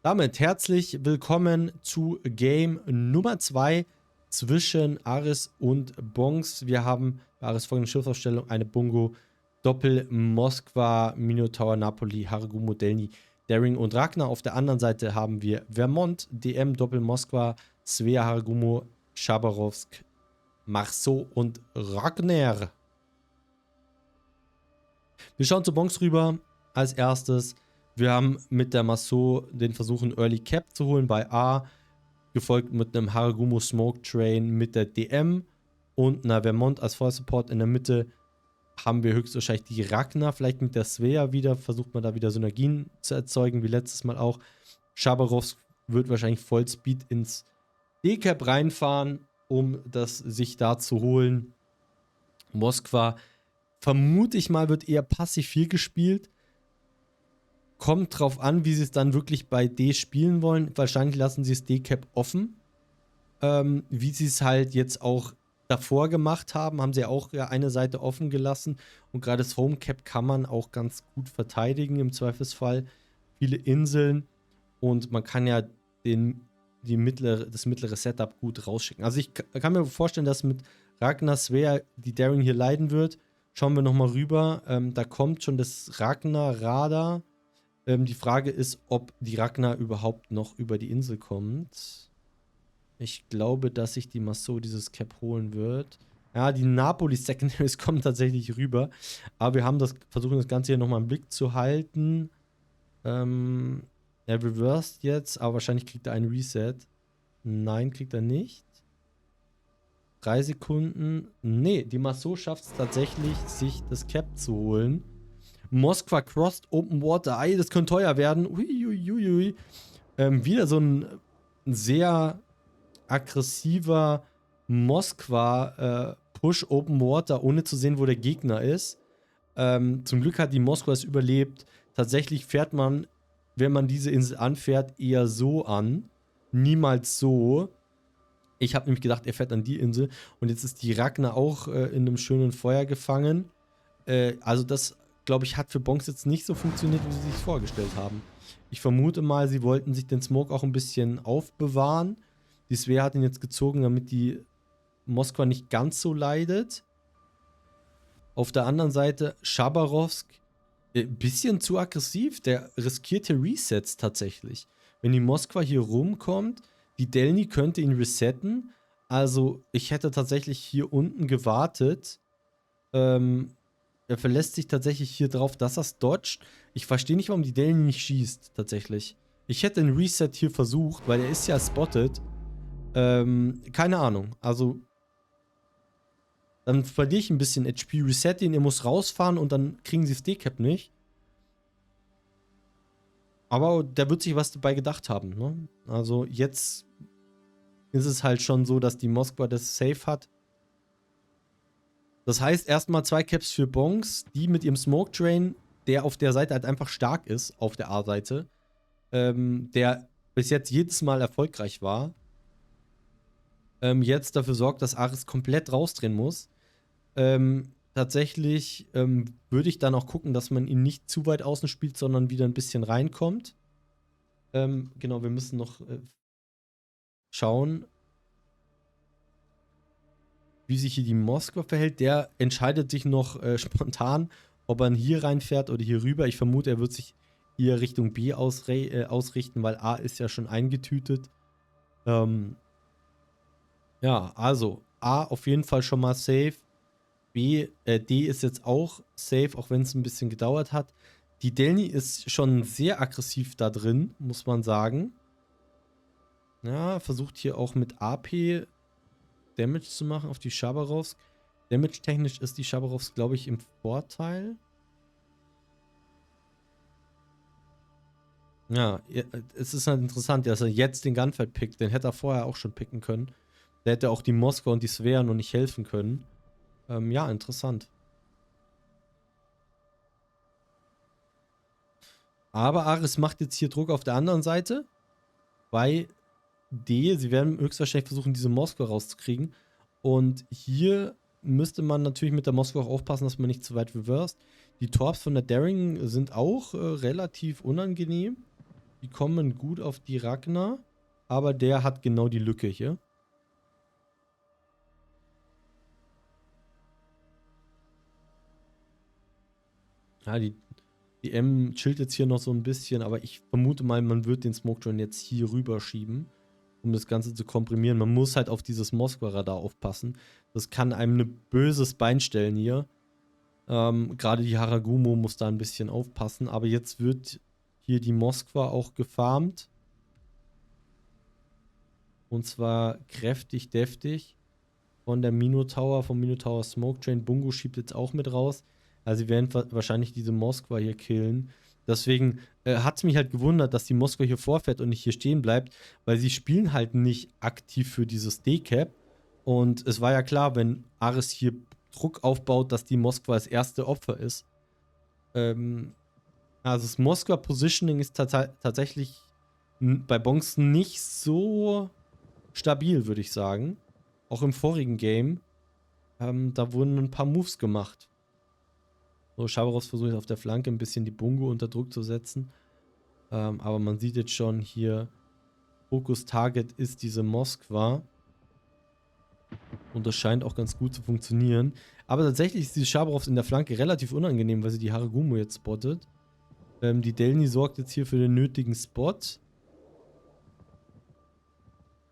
Damit herzlich willkommen zu Game Nummer 2 zwischen Aris und Bongs. Wir haben bei Aris folgende Schiffausstellung: eine Bungo, Doppel, Moskwa, Minotaur, Napoli, Harugumo, Delny, Daring und Ragnar. Auf der anderen Seite haben wir Vermont, DM, Doppel, Moskwa, Svea, Harugumo, Chabarovsk, Marceau und Ragnar. Wir schauen zu Bongs rüber als erstes. Wir haben mit der Marceau den Versuch, einen Early Cap zu holen bei A, gefolgt mit einem Harugumo Smoke Train mit der DM und einer Vermont als Feuer Support. In der Mitte haben wir höchstwahrscheinlich die Ragnar, vielleicht mit der Svea wieder, versucht man da wieder Synergien zu erzeugen, wie letztes Mal auch. Chabarovsk wird wahrscheinlich Vollspeed ins D-Cap reinfahren, um das sich da zu holen. Moskwa, vermute ich mal, wird eher passiv viel gespielt. Kommt drauf an, wie sie es dann wirklich bei D spielen wollen. Wahrscheinlich lassen sie das D-Cap offen. Wie sie es halt jetzt auch davor gemacht haben, haben sie auch ja eine Seite offen gelassen. Und gerade das Home-Cap kann man auch ganz gut verteidigen im Zweifelsfall. Viele Inseln. Und man kann ja das mittlere Setup gut rausschicken. Also ich kann mir vorstellen, dass mit Ragnar Svea die Daring hier leiden wird. Schauen wir nochmal rüber. Da kommt schon das Ragnar-Radar. Die Frage ist, ob die Ragnar überhaupt noch über die Insel kommt. Ich glaube, dass sich die Marceau dieses Cap holen wird. Ja, die Napoli Secondaries kommen tatsächlich rüber. Aber wir haben versuchen das Ganze hier nochmal im Blick zu halten. Er reversed jetzt, aber wahrscheinlich kriegt er einen Reset. Nein, kriegt er nicht. 3 Sekunden. Nee, die Marceau schafft es tatsächlich, sich das Cap zu holen. Moskwa crossed Open Water. Ei, das könnte teuer werden. Uiuiui. Wieder so ein sehr aggressiver Moskwa Push Open Water, ohne zu sehen, wo der Gegner ist. Zum Glück hat die Moskwa es überlebt. Tatsächlich fährt man, wenn man diese Insel anfährt, eher so an. Niemals so. Ich habe nämlich gedacht, er fährt an die Insel. Und jetzt ist die Ragnar auch in einem schönen Feuer gefangen. Also das, glaube ich, hat für Bongs jetzt nicht so funktioniert, wie sie sich vorgestellt haben. Ich vermute mal, sie wollten sich den Smoke auch ein bisschen aufbewahren. Die Svea hat ihn jetzt gezogen, damit die Moskwa nicht ganz so leidet. Auf der anderen Seite Chabarovsk, ein bisschen zu aggressiv. Der riskierte Resets tatsächlich. Wenn die Moskwa hier rumkommt, die Delny könnte ihn resetten. Also ich hätte tatsächlich hier unten gewartet. Er verlässt sich tatsächlich hier drauf, dass er es dodgt. Ich verstehe nicht, warum die Delny nicht schießt, tatsächlich. Ich hätte einen Reset hier versucht, weil er ist ja spotted. Keine Ahnung. Also, dann verliere ich ein bisschen HP. Reset ihn, er muss rausfahren und dann kriegen sie das D-Cap nicht. Aber der wird sich was dabei gedacht haben, ne? Also, jetzt ist es halt schon so, dass die Moskwa das safe hat. Das heißt, erstmal 2 Caps für Bongs, die mit ihrem Smoke Train, der auf der Seite halt einfach stark ist, auf der A-Seite, der bis jetzt jedes Mal erfolgreich war, jetzt dafür sorgt, dass Aris komplett rausdrehen muss. Tatsächlich würde ich dann auch gucken, dass man ihn nicht zu weit außen spielt, sondern wieder ein bisschen reinkommt. Genau, wir müssen noch schauen, wie sich hier die Moskwa verhält. Der entscheidet sich noch spontan, ob er hier reinfährt oder hier rüber. Ich vermute, er wird sich eher Richtung B ausrichten, weil A ist ja schon eingetütet. Ja, also A auf jeden Fall schon mal safe. D ist jetzt auch safe, auch wenn es ein bisschen gedauert hat. Die Delny ist schon sehr aggressiv da drin, muss man sagen. Ja, versucht hier auch mit AP Damage zu machen auf die Chabarovsk. Damage-technisch ist die Chabarovsk, glaube ich, im Vorteil. Ja, es ist halt interessant, dass er jetzt den Gunfight pickt. Den hätte er vorher auch schon picken können. Der hätte auch die Moskwa und die Svea noch nicht helfen können. Ja, interessant. Aber Aris macht jetzt hier Druck auf der anderen Seite. Bei D. Sie werden höchstwahrscheinlich versuchen, diese Moskwa rauszukriegen. Und hier müsste man natürlich mit der Moskwa auch aufpassen, dass man nicht zu weit reversed. Die Torps von der Daring sind auch relativ unangenehm. Die kommen gut auf die Ragnar. Aber der hat genau die Lücke hier. Ja, die M chillt jetzt hier noch so ein bisschen, aber ich vermute mal, man wird den Smoke Drone jetzt hier rüberschieben, um das Ganze zu komprimieren. Man muss halt auf dieses Moskwa-Radar aufpassen. Das kann einem ein böses Bein stellen hier. Gerade die Haragumo muss da ein bisschen aufpassen, aber jetzt wird hier die Moskwa auch gefarmt. Und zwar kräftig, deftig. Von der Minotaur, vom Minotaur Smoke Train. Bungo schiebt jetzt auch mit raus. Also sie werden wahrscheinlich diese Moskwa hier killen. Deswegen hat es mich halt gewundert, dass die Moskwa hier vorfährt und nicht hier stehen bleibt, weil sie spielen halt nicht aktiv für dieses D-Cap. Und es war ja klar, wenn Ares hier Druck aufbaut, dass die Moskwa das erste Opfer ist. Also das Moskwa-Positioning ist tatsächlich bei Bonks nicht so stabil, würde ich sagen. Auch im vorigen Game. Da wurden ein paar Moves gemacht. So, Chabarov versucht auf der Flanke ein bisschen die Bungo unter Druck zu setzen. Aber man sieht jetzt schon hier, Fokus-Target ist diese Moskwa. Und das scheint auch ganz gut zu funktionieren. Aber tatsächlich ist die Chabarovs in der Flanke relativ unangenehm, weil sie die Haragumo jetzt spottet. Die Delny sorgt jetzt hier für den nötigen Spot.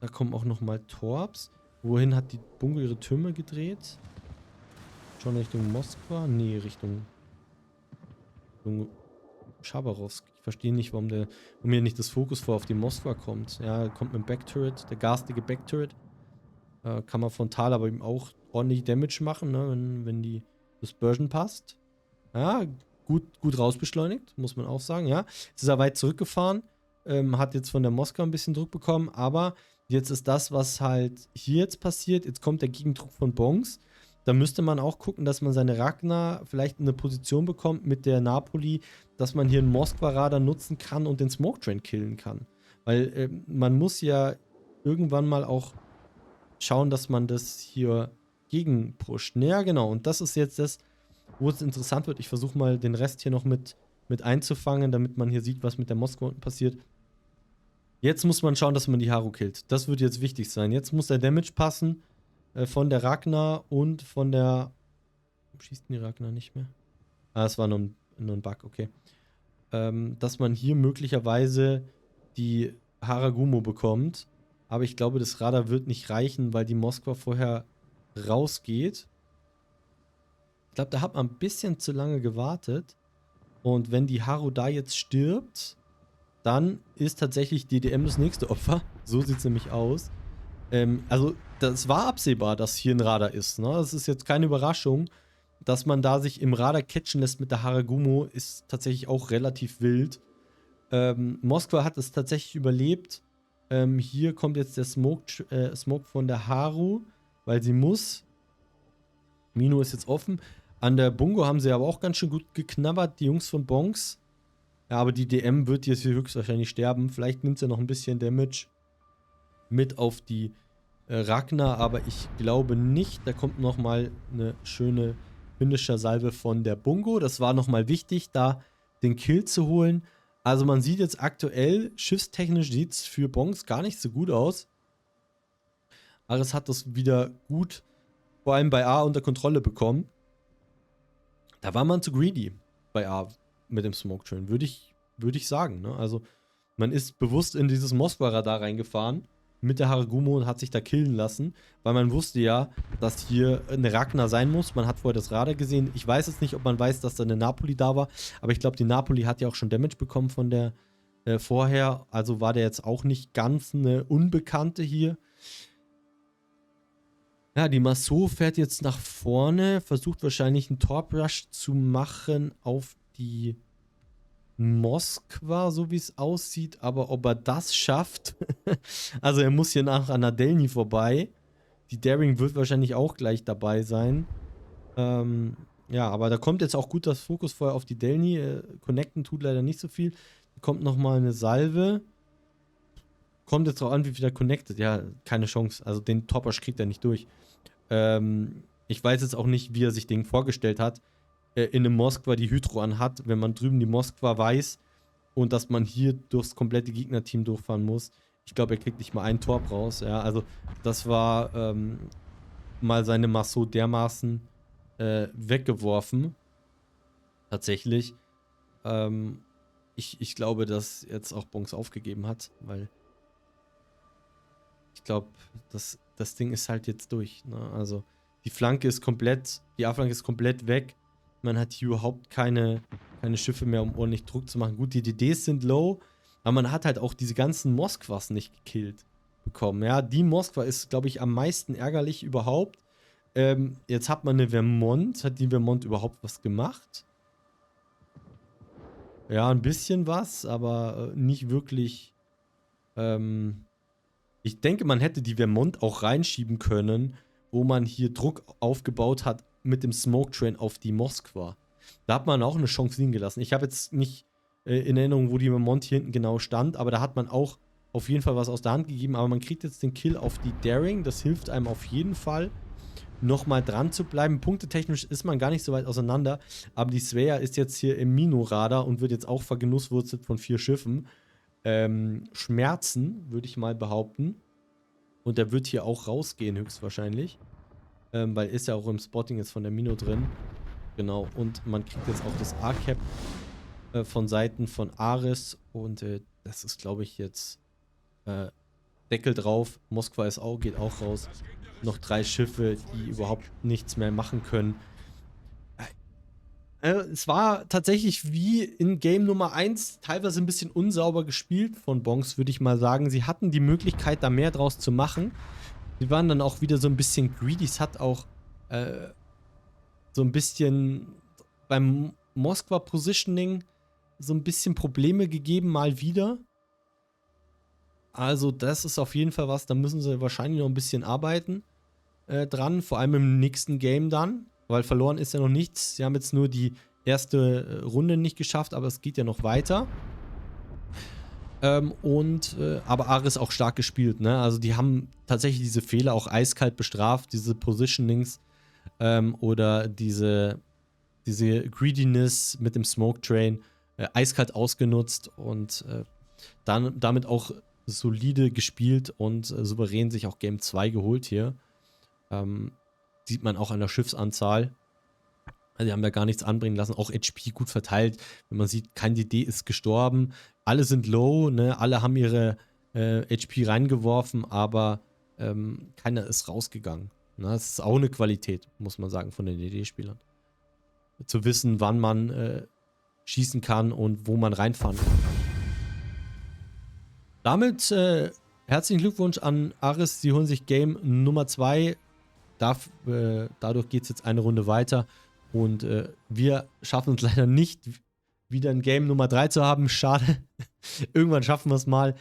Da kommen auch nochmal Torps. Wohin hat die Bungo ihre Türme gedreht? Schon Richtung Moskwa? Nee, Richtung Chabarovsk. Ich verstehe nicht, warum hier nicht das Fokus vor auf die Moskwa kommt. Ja, kommt mit dem Backturret, der garstige Backturret. Kann man frontal aber eben auch ordentlich Damage machen, ne, wenn die Dispersion passt. Ja, gut rausbeschleunigt, muss man auch sagen, ja. Jetzt ist er weit zurückgefahren, hat jetzt von der Moskwa ein bisschen Druck bekommen, aber jetzt ist das, was halt hier jetzt passiert, jetzt kommt der Gegendruck von Bonks. Da müsste man auch gucken, dass man seine Ragnar vielleicht in eine Position bekommt mit der Napoli, dass man hier einen Moskwa-Radar nutzen kann und den Smoke Train killen kann. Weil man muss ja irgendwann mal auch schauen, dass man das hier gegenpusht. Ja, genau. Und das ist jetzt das, wo es interessant wird. Ich versuche mal den Rest hier noch mit einzufangen, damit man hier sieht, was mit der Moskwa unten passiert. Jetzt muss man schauen, dass man die Haru killt. Das wird jetzt wichtig sein. Jetzt muss der Damage passen von der Ragnar und von der... Schießt die Ragnar nicht mehr? Ah, es war nur ein Bug, okay. Dass man hier möglicherweise die Haragumo bekommt. Aber ich glaube, das Radar wird nicht reichen, weil die Moskwa vorher rausgeht. Ich glaube, da hat man ein bisschen zu lange gewartet. Und wenn die Haru da jetzt stirbt, dann ist tatsächlich die DM das nächste Opfer. So sieht es nämlich aus. Also, das war absehbar, dass hier ein Radar ist. Ne? Das ist jetzt keine Überraschung. Dass man da sich im Radar catchen lässt mit der Haragumo, ist tatsächlich auch relativ wild. Moskwa hat es tatsächlich überlebt. Hier kommt jetzt der Smoke von der Haru, weil sie muss. Mino ist jetzt offen. An der Bungo haben sie aber auch ganz schön gut geknabbert, die Jungs von Bonks. Ja, aber die DM wird jetzt hier höchstwahrscheinlich sterben. Vielleicht nimmt sie noch ein bisschen Damage mit auf die Ragnar, aber ich glaube nicht. Da kommt nochmal eine schöne Finisher-Salve von der Bungo. Das war nochmal wichtig, da den Kill zu holen. Also man sieht jetzt aktuell, schiffstechnisch sieht es für Bonks gar nicht so gut aus. Ares hat das wieder gut, vor allem bei A, unter Kontrolle bekommen. Da war man zu greedy bei A mit dem Smoke Train, würde ich sagen. Ne? Also man ist bewusst in dieses Moskwa-Radar reingefahren mit der Haragumo und hat sich da killen lassen, weil man wusste ja, dass hier eine Ragnar sein muss. Man hat vorher das Radar gesehen. Ich weiß jetzt nicht, ob man weiß, dass da eine Napoli da war, aber ich glaube, die Napoli hat ja auch schon Damage bekommen von der vorher. Also war der jetzt auch nicht ganz eine Unbekannte hier. Ja, die Massot fährt jetzt nach vorne, versucht wahrscheinlich einen Torp-Rush zu machen auf die Moskwa, so wie es aussieht, aber ob er das schafft, also er muss hier nach an der Delny vorbei. Die Daring wird wahrscheinlich auch gleich dabei sein. Ja, aber da kommt jetzt auch gut das Fokus vorher auf die Delny. Connecten tut leider nicht so viel. Da kommt nochmal eine Salve. Kommt jetzt drauf an, wie viel er connectet. Ja, keine Chance. Also den Topper kriegt er nicht durch. Ich weiß jetzt auch nicht, wie er sich den vorgestellt hat. In einem Moskwa die Hydro anhat, wenn man drüben die Moskwa weiß, und dass man hier durchs komplette Gegnerteam durchfahren muss. Ich glaube, er kriegt nicht mal ein Tor raus. Ja, also das war mal seine Masso dermaßen weggeworfen. Tatsächlich. Ich glaube, dass jetzt auch Bonks aufgegeben hat, weil ich glaube, das Ding ist halt jetzt durch. Ne? Also die Flanke ist komplett, die A-Flanke ist komplett weg. Man hat hier überhaupt keine Schiffe mehr, um ordentlich Druck zu machen. Gut, die DDs sind low, aber man hat halt auch diese ganzen Moskwas nicht gekillt bekommen. Ja, die Moskwa ist, glaube ich, am meisten ärgerlich überhaupt. Jetzt hat man eine Vermont. Hat die Vermont überhaupt was gemacht? Ja, ein bisschen was, aber nicht wirklich. Ich denke, man hätte die Vermont auch reinschieben können, wo man hier Druck aufgebaut hat mit dem Smoke Train auf die Moskwa. Da hat man auch eine Chance liegen gelassen. Ich habe jetzt nicht in Erinnerung, wo die Vermont hier hinten genau stand, aber da hat man auch auf jeden Fall was aus der Hand gegeben. Aber man kriegt jetzt den Kill auf die Daring. Das hilft einem auf jeden Fall, nochmal dran zu bleiben. Punktetechnisch ist man gar nicht so weit auseinander, aber die Svea ist jetzt hier im Mino-Radar und wird jetzt auch vergenusswurzelt von 4 Schiffen. Schmerzen, würde ich mal behaupten. Und der wird hier auch rausgehen, höchstwahrscheinlich. Weil ist ja auch im Spotting jetzt von der Mino drin. Genau, und man kriegt jetzt auch das A-Cap von Seiten von Ares. Und das ist, glaube ich, jetzt Deckel drauf. Moskwa ist auch, geht auch raus. Noch 3 Schiffe, die überhaupt nichts mehr machen können. Es war tatsächlich wie in Game Nummer 1 teilweise ein bisschen unsauber gespielt von Bonks, würde ich mal sagen. Sie hatten die Möglichkeit, da mehr draus zu machen. Sie waren dann auch wieder so ein bisschen greedy. Es hat auch so ein bisschen beim Moskwa Positioning so ein bisschen Probleme gegeben, mal wieder. Also das ist auf jeden Fall was, da müssen sie wahrscheinlich noch ein bisschen arbeiten dran, vor allem im nächsten Game dann. Weil verloren ist ja noch nichts. Sie haben jetzt nur die erste Runde nicht geschafft, aber es geht ja noch weiter. Aber Ares auch stark gespielt, ne? Also die haben tatsächlich diese Fehler auch eiskalt bestraft, diese Positionings oder diese Greediness mit dem Smoke Train eiskalt ausgenutzt und dann damit auch solide gespielt und souverän sich auch Game 2 geholt hier. Sieht man auch an der Schiffsanzahl. Also die haben ja gar nichts anbringen lassen. Auch HP gut verteilt. Wenn man sieht, kein DD ist gestorben. Alle sind low, ne? Alle haben ihre HP reingeworfen, aber keiner ist rausgegangen. Ne? Das ist auch eine Qualität, muss man sagen, von den DD-Spielern. Zu wissen, wann man schießen kann und wo man reinfahren kann. Damit herzlichen Glückwunsch an Ares. Sie holen sich Game Nummer 2. Dadurch geht es jetzt eine Runde weiter. Und wir schaffen es leider nicht, wieder ein Game Nummer 3 zu haben. Schade. Irgendwann schaffen wir es mal.